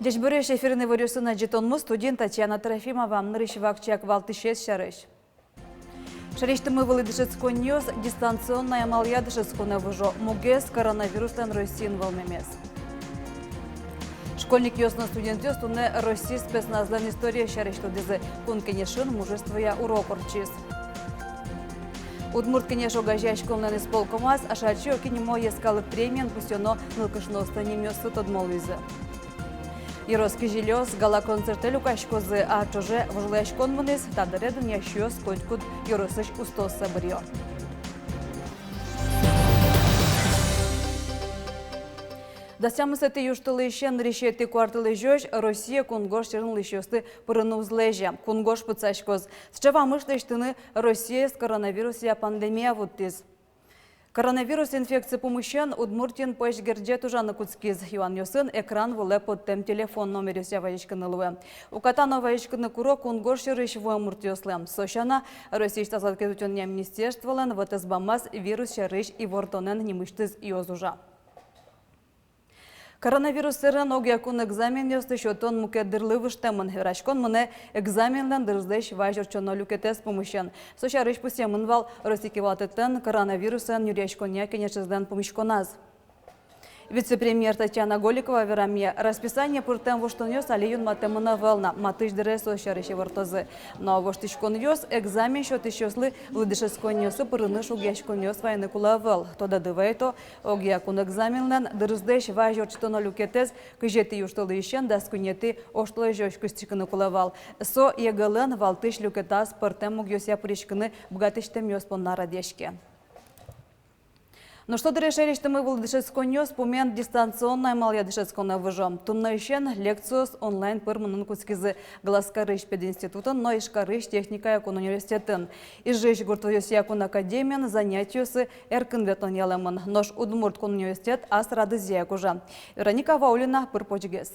Дежбюреш эфирный варюсына жетонмы студент Татьяна Трофимова нырышевакчак валтышес шарыш. Шариштымы вылыдышецко ньос дистанционная малъядышецконе выжо мугес коронавирустан Россиин волмемес. Школьник ёсно студент ёс туне Россия спецназлен история шарышто дезе кункенешин мужествия урок орчис. Удмурт кенешо гажа школнен исполкомаз, а шачо кинемо ескалы премиен пусёно нылкышносто немёсы тодмолвизы. Ироски жилёс гала концерты люкашкозы, а чуже вожлэшкон мунис тадыредын ящёс колькуд юросыш устоса бырьё. Дастямыс эти юштылы ищен решеты кварталы жёж Россия кунгош черныл ищёсты пырыны узлежа. Кунгош пыцашкоз. Счава мышлештыны Россия с коронавирусия пандемия вуттиз. Коронавирус инфекции помощен Удмуртин пэшгердже тужаны куцкиз. Юан ёсын экран выле под тем телефон номерюся ваечканы лывы. Укатано ваечканы куро кунгош шырыш вымурт ёслы. Сощана Россия штазлатке тутёння министерстволен ватызбамаз вирус шырыш и вортонен немыштыз иозужа. Коронавирус сырын огякун экзамен ёсты шотон мукеддырлы выштемын. Рашкон мыне экзаменлен дырздыш важырчоно люкетес помощен. Сощарыш пусемын вал ростикеватытын коронавирусын юрьяшконя кенешезден помощконаз. Вице-премьер Татьяна Голикова верамия расписание пуртем воштон ёс алиюн матемына велна матыш дыресо шарыше вартозы. Но воштышкон ёс экзамен шотыш ёслы лыдышескон ёсы пырыныш огяшкон ёс вайны кула вел. Тода дывайто огякун экзаменлен дырздыш важырчтоно люкетес кыжети юштылы ищен даскунети оштылы жёшкыстикыны кула вал. Со егылын валтыш люкетас пыртем огёся пырышкыны бгатыштем ёс поннара дешке. Но что решили, что мы владышецко нёс помен дистанционная малъядышецконе выжом. Тунна ищен лекциос онлайн пырмынын кускизы Гласкарыш пединститутын, но ишкарыш техника якун университетын. Ижеш гуртвоёс якун академиян занятиёсы эркын ветон ялемын. Нож Удмурт кун университет ас радызия кужа. Вероника Ваулина пырпочгес.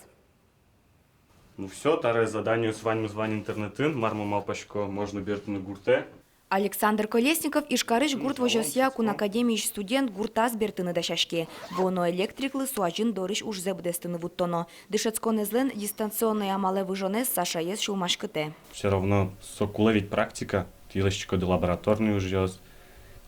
Ну все, таре задание с вами интернетын, марма малпашко можно берт на гурте. Александр Колесников ишкарыш гурт вожосия кун академич студент гуртас бертыны дашашке. Воно электриклы суажин дорыш уж зебдестыны вуттоно. Дышецконезлен дистанционные амале выжонес Саша ес шумашкыте. Все равно сокуловить практика, тилочко до лабораторный ужёс,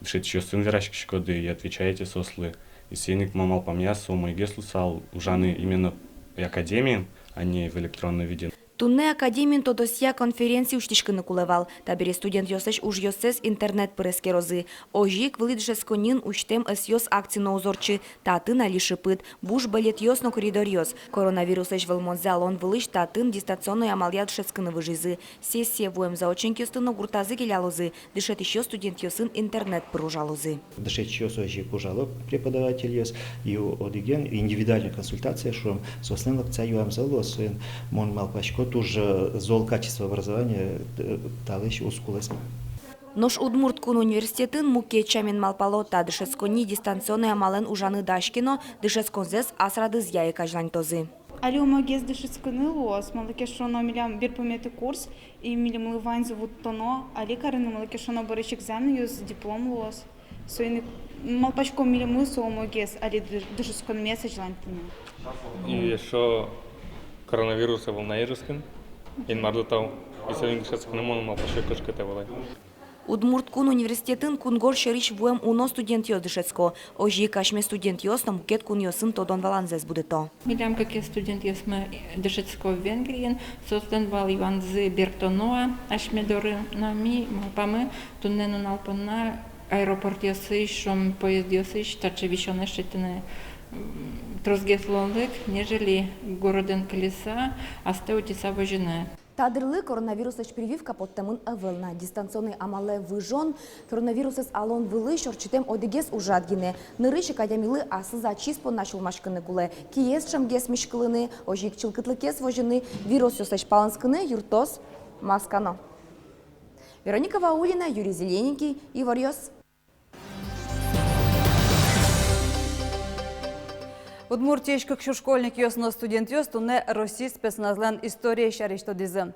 дышечко сын верашки и отвечаете сослы. И сеник мамал помясо, мой геслу сал ужаны именно в академии, а не в электронном виде. Тунне академин тодосия конференции уштишкыны кулевал. Табери студент ёсеш уж ёсес интернет прескерозы. Ожик вылидшесконин уштем эс ёс акцино узорчы. Татын али шипыт. Буш балет ёсно коридор ёс. Коронавирус эш велмонзал он вылыш татын дистанционный амалят шескыны выжизы. Сессия воем заоченки ёстыно гуртазы келялозы. Дышет еще студент ёсын интернет пружалозы. Дышет ёс ожик ужало преподаватель ёс. И одиген индивидуальная консультация, что сослен лекция юам залос. Мон малпашко тоже зол качество образования талыш ускулес. Нож Удмурт кун университетын муке чамин малпалота дышецкони дистанционный амален ужаны дашкино дышецконзес асрадыз яе кажлантозы. Али умагез дышецконы лос, малакешоно милям бир пометы курс и милям лывань зовут тоно, али карыны малакешоно борыш экзамен юз диплом лос. Соины малпачко милям лысо умагез, али дышецкон месяц жлантыны. И шо коронавируса волнаирускин, ин мардутау, и сегодня дышаться хнемону малпашой кошката волай. Удмурт кун университетын кунгор шериш вуем уно студент ёс дышецко. Ожи кашме студент ёс на мукет кун ёсын тодон валанзес будето. Милям как я студент ёсме дышецко в Венгрии, создан вал Иванзы Бертоноа, ашмедоры нами, малпамы, туннену налпана, аэропорт ёсы, шом поезд ёсы, таче вещёне шитыны. Трозгеслолык, нежели городен колеса, остаутиса вожине. Тадырлы коронавирус эш прививка под темын эвелна. Дистанционный амале выжон. Коронавирус эс алон вылы шорчитем одегес ужадгине. Нырыш академилы асы зачиспо начал машкыны гуле. Киес шамгес мишкылыны, ожик чылкытлыкес вожины, вирус ёсеш паланскыны, юртос, маскано. Вероника Ваулина, Юрий Зелененький, Ивар Ёс. Удмуртиешкік школьник ёсно студент ёс туне Россия спецназлен история шаришто дизы.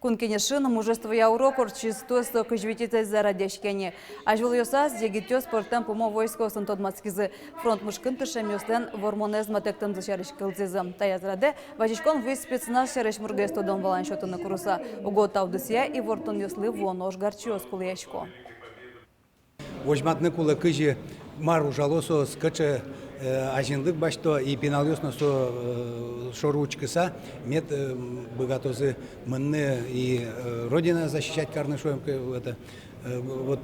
Кун кенешин мужество я урокор чистос кожвитите зарадешкени. Ажвыл йосас дегитёс портем помо войско сантодмацкизы фронт мушкын тышемёстен вормонез матектен зачарыш кылзызы. Таязраде вачишкон вы спецназ шереш мургестодон балан счету куруса. Уго тавдысия и вортон йослы вонош гарчиос кулешко. Ожматны кулы кыжи мару жалосо скача ажинлык башто и пеналёсно со шоручкыса мет богатозы мынны и родина защищать карнышоем это вот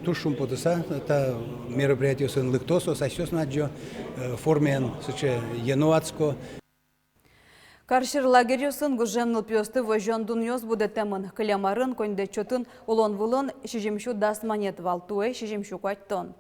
тушум потыса это мероприятие сын лыктосо сосёс наджо формен сыче енуацко. Каршир лагерюсын гужемныл пёсты вожон дуньёс буде темын. Кылямарын конде чотын улон вулын шижимшу дас монет валтуэ шижимшу куаттон.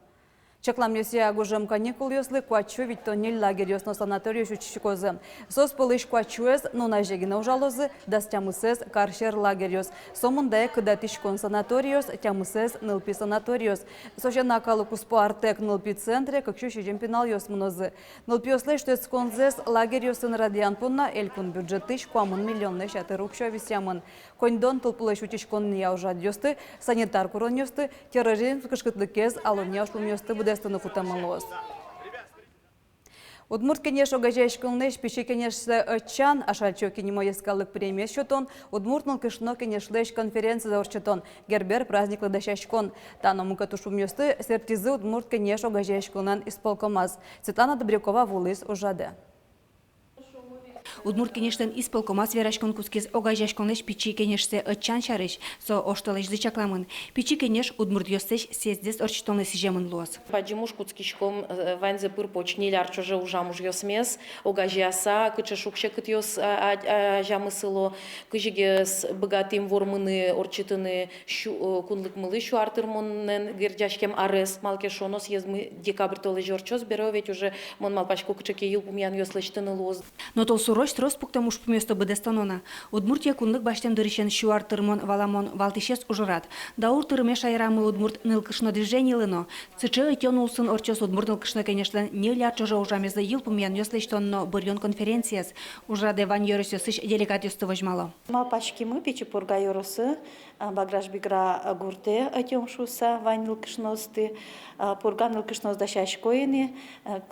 Чаклам ёсия гужем каникул ёслы куачу виттонил лагерюс на санаторию шучикозы. Сос пылыш куачуэс, но на жегина ужалозы дас тямысес каршир лагерюс. Сомунде кыдатишкон санаториус тямысес нылпи санаториус. Сожена калы куспо артек нылпи центре, как чу шижим пенал ёс мнозы. Нылпи ёслы что сконзес лагерюсын радиан пунна элькун бюджетыш куамын миллионны шаты рукшо висямын. Кондон тылпылыш учишкон ния ужад ёсты, санитар курон ёсты, терроризм кышкытлыкез алыня шлум ёсты буде Удмурт кенеш огажайшкылнеш пиши кенешсе очан, ашальчо кинемоескалык премия счетон, удмуртныл кышно кенешлеш конференция заорчетон, гербер праздник ладащашкон. Тану катушум ёсты сертизы удмурт кенеш огажайшкылнан исполкомаз. Светлана Добрякова вулыс ужаде. Удмурт кенештен исполкомас верашкон кускез огажашконеш пичи кенешсе отчан шарыш, со оштолеш зычакламын. Пичи кенеш удмурт ёстеш сездес орчтоны сижемын лос. Паджимуш куцкишком ванзе пыр почнили арчоже ужамуж ёсмес, огажиаса, кыче шукше кыт ёс жамысыло, кыжигес богатым вормыны орчитыны кунлык мылы шу артырмоннен гердяшкем арес, малке шонос езмы декабрь толы жорчос беро, ведь уже мон малпачку кычеке ил пумян ёслештыны лоз. Но тол сурош трос пуктам уж поместо бедестанона. Удмуртия кунлык баштем дырышен шуар тырмон валамон валтишес ужурат. Даур тырме шайрамы удмурт нылкышно движение лыно. Цычы тёнулсын орчос удмурт нылкышно, конечно, не лячожа ужамеза ил пумян ёслештонно бырьон конференцияс. Ужраде ван ёрысёсыш делегат ёсты вожмало. Малпачки мы печи пурга ёрысы, баграж бигра гурте атём шуса ван нылкышносты, пурга нылкышноз дашашкоины,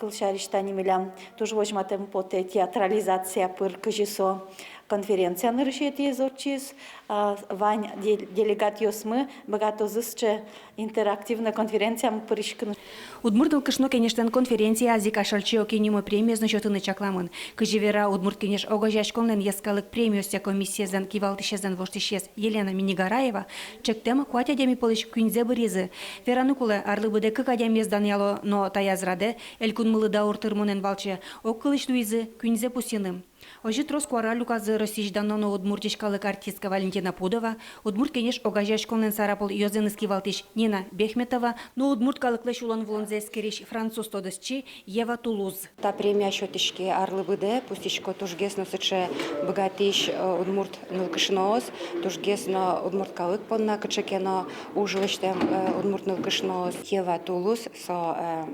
кылшариштани милям туж вожматем поте театрализация пыр кыжисо конференция нырышети зорчис, вань делегат ёсмы богатозысче интерактивная конференция пырышкын. Удмурт нылкышно, конечно, конференция азик ашальчио кинимо премия значётыны чакламын. Кыжевера удмурт кенеш огажашконлен ескалык премиосия комиссиязан кивалтышезан воштишес Елена Минигараева чектем куатя деми полыш күнзе быризы. Веранукуле арлы буде кыкадемез даняло, но таязраде элькун мылы даур тырмонен валче оккылыш дуизы күнзе пусиным. Ожи трос куара люказы российжданно удмуртишкалык артистка Валентина Пудова, удмурт кенеш огажашконлен сарапол йозыныски валтиш Нина Бехметова, но удмурткалыклы шулон волонзескериш француз тодысчи Ева Тулуз. Та премия счетышки арлы буде, пустишко тужгесно сыче богатиш удмурт нылкышноз, тужгесно удмурткалык понна кычекено ужылыштем удмурт нылкышноз Ева Тулуз со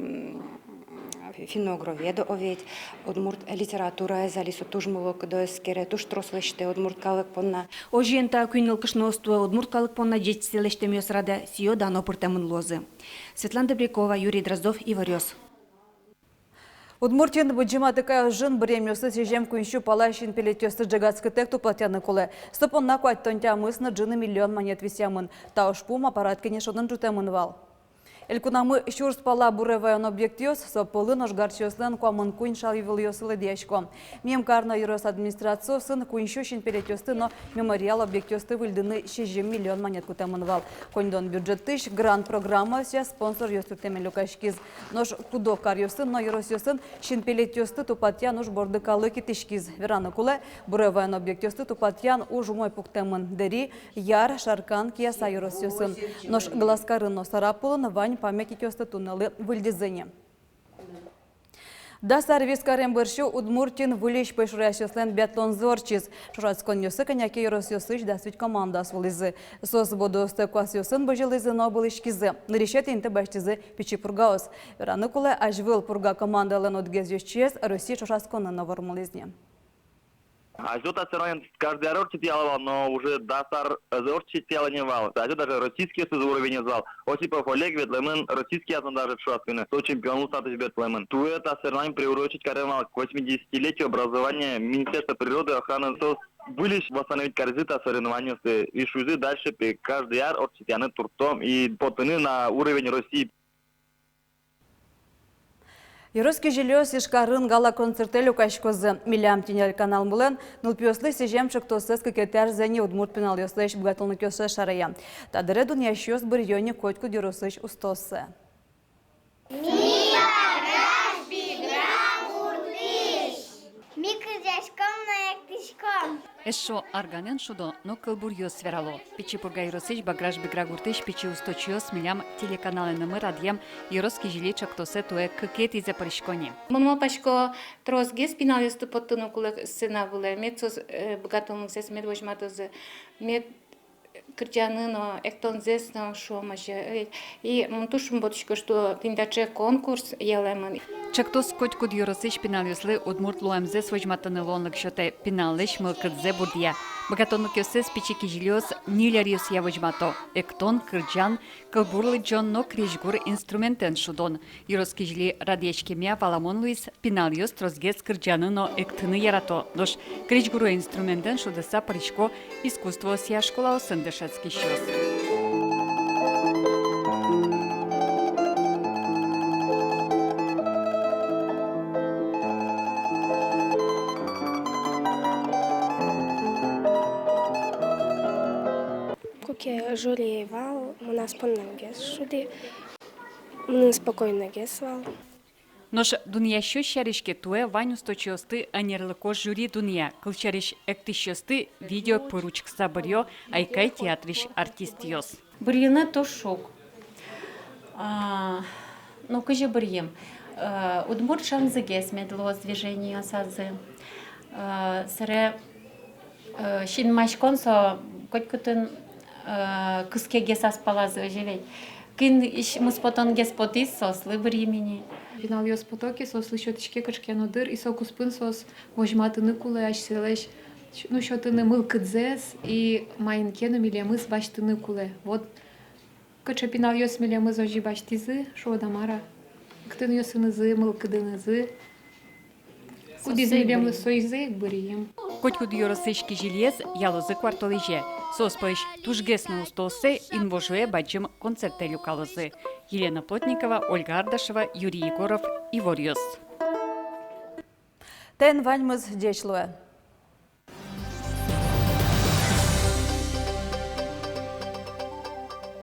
финогровеdo овет, удмурт литература залису тужмулок доескере, туж трослеште удмурт калык понна. Ожиента күннил кышноство удмурт калык понна жетселеште мёсрада сио дано пыртамын лозы. Светлана Добрякова, Юрий Дроздов, Иварёс. Удмуртин буджиматыка жын бремёсы сижем күншу палащин пелетёсты джагатскы тек туплатяны кулы. Стопонна куаттонтя мысны джыны миллион монет висямын. Таушпум аппарат кенешодын жутемын вал. Элькунамы шурс пала буревайон объектиос, сопылын ожгарчослен куамын куин шалвил ёсылы дешко. Мем карно юрос администрацию сын куиншущин перетёсты, но мемориал объектиосты выльдыны 6 миллион монет кутемын вал. Кондон бюджеттыш грант программа ся спонсор ёстутемен люкашкиз. Нож кудов кар ёсын, но юрос ёсын шин перетёсты тупатьян уж борды калыки тишкиз. Вераны куле буревайон объектиосты тупатьян уж умой пуктемын дери, яр, шаркан, кияса юрос ёсын. Нож глазкарын носарапулын вань памятники остатуналы выльдизыне. Да сервис карем быршу удмуртин вылиш пешурящеслен биатлон зорчиз. Шурацкон ёсы коняки юрос ёсыш дасвить команда свылизы. Сос бодосты квас ёсын быжилызы но былышкизы. Нарешет инты баштизы пичи пургаос. Вераныкулы ажвыл пурга команда лен отгез ёсчез, Россия шурацконны на вормулизне. А сюда все равно каждый орчит яловал, но уже дасар орчит тело не вал. А сюда даже российский уровень звал. Осипов Олег Ветлемен, российский я даже в Шуаскине. То чемпион статус Ветлемен. Тует ассернайн приурочить каремал к 80-летию образования Министерства природы и охраны. То были восстановить корзита соревнований и шузы дальше каждый яр орчитяны туртом и потыны на уровень России. Юрский жилёс ишкарын гала концертелю кашкозы милям тенел канал мулен нылпиослы сежемчик тосыз кекетер зәне удмурт пенал ёслыш бгатылны көсі шарая. Тадыры дун ящёс бір йоне котку дюросыш устосы. Эшо арганен шудо, но кылбурьё сверало. Печи пургай росыч баграж беграгуртыш печи усточиос милям телеканалы номер радием Юрский жиличок тосе туэ кекети за паришкони. Мама пашко трозге спинал ёсты поттыну кулы сына буле. Мет соз богатым сес мет вожматыз мет Кырджаныно, эктонзесно, шомаже. И мунтушум ботушко, что тиндаче конкурс елемын. Чактос котку дюросыч пиналюслы удмурт луэмзе свожматаны лонлык шоте пиналыш мылкыдзе бурдия. Богатонлык ёсес пичики жилёс ниляриус явожмато. Эктон, кырджан, кылбурлы джон, но крижгур инструментен шудон. Юроски жили радиечки мя Паламон Луис пиналюс трозгес кырджаныно эктыны ярато. Дош крижгуру инструментен шудеса паришко искусство сия школа осындышецкий щёс. Куке журевал, у нас понагес шуди, мы спокойно гесвал. Нош дуния щощаришке туе ваню сточиосты анерлыко жюри дуния. Кылчариш эктищосты видео поручк сабырьё, айкай театриш артист ёс. Біргені то шок. Ну, кыжы біргем. Удмурт шанзыгес медлоз движение сазы. Сыре шин машконсо котькутын кыске гес аспалазы желей. Кын мы спотон гес потис сослы времени. Финал ёс потоки сослы щотичке кышкено дыр и сокуспын сос вожматыны кулы ашселеш. Ну, щотыны мылкыдзес и майнкену милемыз баштыны кулы. Вот кыча пинал ёс милемыз ожи баштизы, шо дамара. Ктын ёсынызы, мылкыдынызы. Кудиз милемыз сойзы бырыем. Котку дюросычки жилез ялозы кварталыже. Соспоиш тужгесны устосы инвожуе бачым концертелю калозы. Елена Плотникова, Ольга Ардашева, Юрий Егоров, Ивор Ёс. Тен ваньмыз дешлуе.